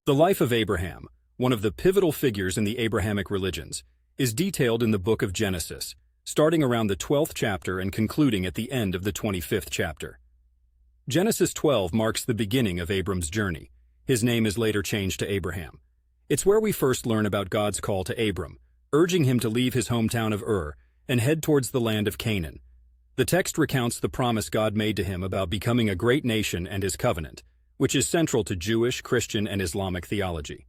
The life of Abraham, one of the pivotal figures in the Abrahamic religions, is detailed in the book of Genesis, starting around the 12th chapter and concluding at the end of the 25th chapter. Genesis 12 marks the beginning of Abram's journey. His name is later changed to Abraham. It's where we first learn about God's call to Abram, urging him to leave his hometown of Ur and head towards the land of Canaan. The text recounts the promise God made to him about becoming a great nation and his covenant, which is central to Jewish, Christian, and Islamic theology.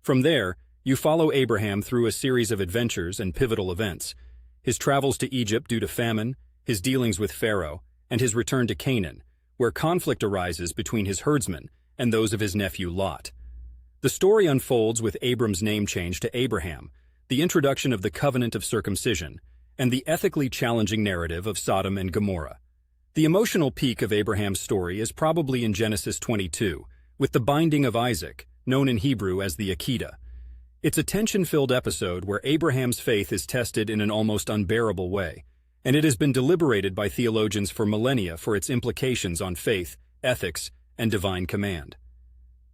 From there, you follow Abraham through a series of adventures and pivotal events: his travels to Egypt due to famine, his dealings with Pharaoh, and his return to Canaan, where conflict arises between his herdsmen and those of his nephew Lot. The story unfolds with Abram's name change to Abraham, the introduction of the covenant of circumcision, and the ethically challenging narrative of Sodom and Gomorrah. The emotional peak of Abraham's story is probably in Genesis 22, with the binding of Isaac, known in Hebrew as the Akedah. It's a tension-filled episode where Abraham's faith is tested in an almost unbearable way, and it has been deliberated by theologians for millennia for its implications on faith, ethics, and divine command.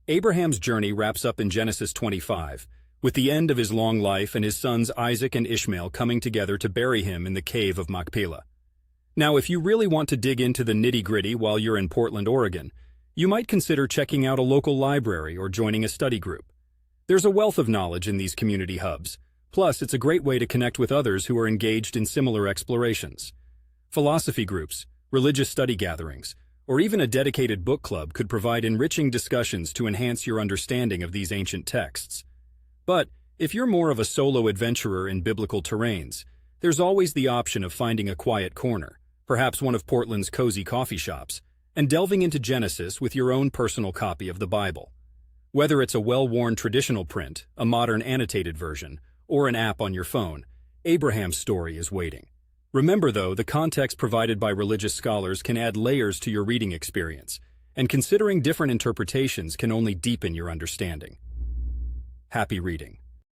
Abraham's journey wraps up in Genesis 25, with the end of his long life and his sons Isaac and Ishmael coming together to bury him in the cave of Machpelah. Now, if you really want to dig into the nitty-gritty while you're in Portland, Oregon, you might consider checking out a local library or joining a study group. There's a wealth of knowledge in these community hubs. Plus, it's a great way to connect with others who are engaged in similar explorations. Philosophy groups, religious study gatherings, or even a dedicated book club could provide enriching discussions to enhance your understanding of these ancient texts. But if you're more of a solo adventurer in biblical terrains, there's always the option of finding a quiet corner, perhaps one of Portland's cozy coffee shops, and delving into Genesis with your own personal copy of the Bible. Whether it's a well-worn traditional print, a modern annotated version, or an app on your phone, Abraham's story is waiting. Remember, though, the context provided by religious scholars can add layers to your reading experience, and considering different interpretations can only deepen your understanding. Happy reading.